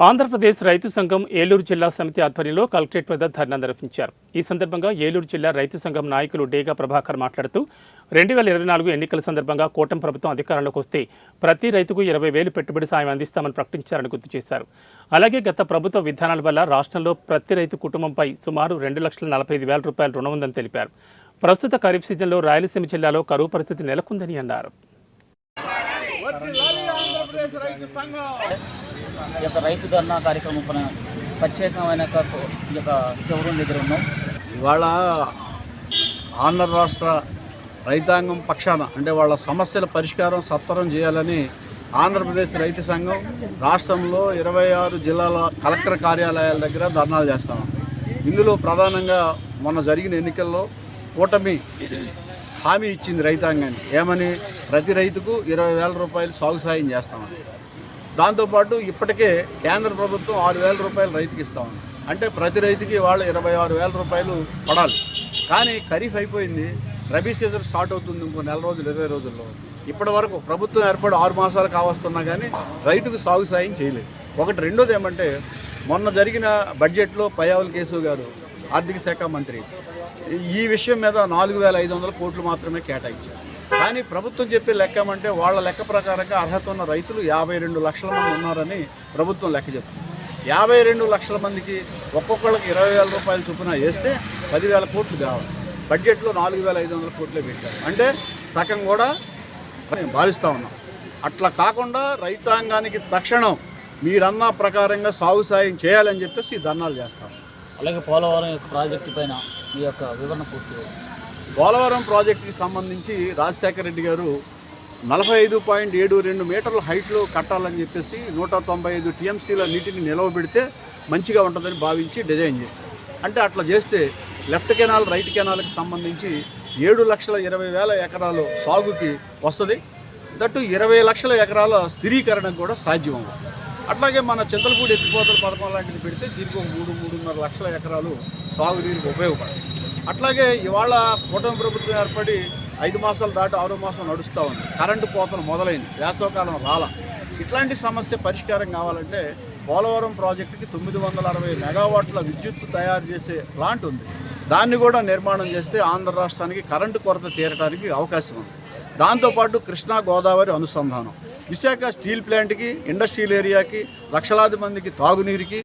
ఆంధ్రప్రదేశ్ రైతు సంఘం ఏలూరు జిల్లా సమితి ఆధ్వర్యంలో కలెక్టరేట్ వద్ద ధర్నా నిర్వహించారు. ఈ సందర్భంగా ఏలూరు జిల్లా రైతు సంఘం నాయకులు డేగా ప్రభాకర్ మాట్లాడుతూ 2024 ఎన్నికల సందర్భంగా కూటమి ప్రభుత్వం అధికారంలోకి వస్తే ప్రతి రైతుకు 20,000 పెట్టుబడి సాయం అందిస్తామని ప్రకటించారని గుర్తు చేశారు. అలాగే గత ప్రభుత్వ విధానాల వల్ల రాష్ట్రంలో ప్రతి రైతు కుటుంబంపై సుమారు 2,45,000 రూపాయల రుణం ఉందని తెలిపారు. ప్రస్తుత ఖరీఫ్ సీజన్లో రాయలసీమ జిల్లాలో కరువు పరిస్థితి నెలకొందని అన్నారు. ఈ యొక్క రైతు ధర్నా కార్యక్రమం ప్రత్యేకమైన ఈ యొక్క షోరూమ్ దగ్గర ఉన్నాం. ఇవాళ ఆంధ్ర రాష్ట్ర రైతాంగం పక్షాన అంటే వాళ్ళ సమస్యల పరిష్కారం సత్వరం చేయాలని ఆంధ్రప్రదేశ్ రైతు సంఘం రాష్ట్రంలో 26 జిల్లాల కలెక్టర్ కార్యాలయాల దగ్గర ధర్నాలు చేస్తాం. ఇందులో ప్రధానంగా మొన్న జరిగిన ఎన్నికల్లో కూటమి హామీ ఇచ్చింది రైతాంగాన్ని. ఏమని? ప్రతి రైతుకు 20,000 రూపాయలు సాగు సాయం చేస్తామని. దాంతోపాటు ఇప్పటికే కేంద్ర ప్రభుత్వం 6,000 రూపాయలు రైతుకి ఇస్తామని. అంటే ప్రతి రైతుకి వాళ్ళు 26,000 రూపాయలు పడాలి. కానీ ఖరీఫ్ అయిపోయింది, రబీ సీజన్ స్టార్ట్ అవుతుంది ఇంకో 4 రోజులు 20 రోజుల్లో. ఇప్పటి వరకు ప్రభుత్వం ఏర్పడి 6 మాసాలు కావస్తున్నా కానీ రైతుకు సాగు సాయం చేయలేదు. ఒకటి. రెండోది ఏమంటే మొన్న జరిగిన బడ్జెట్లో పయ్యావుల కేశవ్ గారు ఆర్థిక శాఖ మంత్రి ఈ విషయం మీద 4,500 కోట్లు మాత్రమే కేటాయించారు. కానీ ప్రభుత్వం చెప్పే లెక్కమంటే వాళ్ళ లెక్క ప్రకారంగా అర్హత ఉన్న రైతులు 52 లక్షల మంది ఉన్నారని ప్రభుత్వం లెక్క చెప్తుంది. 52 లక్షల మందికి ఒక్కొక్కళ్ళకి 20,000 రూపాయలు చొప్పున వేస్తే 10,000 కోట్లు కావాలి. బడ్జెట్లో 4,500 కోట్లే పెట్టారు. అంటే సగం కూడా మేము భావిస్తూ ఉన్నాం. అట్లా కాకుండా రైతాంగానికి తక్షణం మీరన్న ప్రకారంగా సాగు సాయం చేయాలని చెప్పేసి ధర్నాలు చేస్తాం. అలాగే పోలవరం యొక్క ప్రాజెక్టు పైన ఈ యొక్క వివరణ పూర్తి. పోలవరం ప్రాజెక్టుకి సంబంధించి రాజశేఖర రెడ్డి గారు 45.72 మీటర్ల హైట్లో కట్టాలని చెప్పేసి 195 టీఎంసీల నీటిని నిలవబెడితే మంచిగా ఉంటుందని భావించి డిజైన్ చేశారు. అంటే అట్లా చేస్తే లెఫ్ట్ కెనాల్ రైట్ కెనాల్కి సంబంధించి 7,20,000 ఎకరాలు సాగుకి వస్తుంది. దట్టు 20 లక్షల ఎకరాల స్థిరీకరణకు కూడా సాధ్యం అవ్వదు. అట్లాగే మన చింతలపూడి ఎత్తిపోతల పథకం లాంటిది పెడితే దీనికి ఒక 3-3.5 లక్షల ఎకరాలు సాగునీరుకి ఉపయోగపడతాయి. అట్లాగే ఇవాళ కూటమి ప్రభుత్వం ఏర్పడి 5 మాసాలు దాటి 6వ మాసం నడుస్తూ ఉంది. కరెంటు కోతలు మొదలైంది, వేసవకాలం రాలా. ఇట్లాంటి సమస్య పరిష్కారం కావాలంటే పోలవరం ప్రాజెక్టుకి 960 మెగావాట్ల విద్యుత్ తయారు చేసే ప్లాంట్ ఉంది. దాన్ని కూడా నిర్మాణం చేస్తే ఆంధ్ర రాష్ట్రానికి కరెంటు కొరత తీరడానికి అవకాశం ఉంది. దాంతోపాటు కృష్ణా గోదావరి అనుసంధానం, విశాఖ స్టీల్ ప్లాంట్కి, ఇండస్ట్రియల్ ఏరియాకి, లక్షలాది మందికి తాగునీరుకి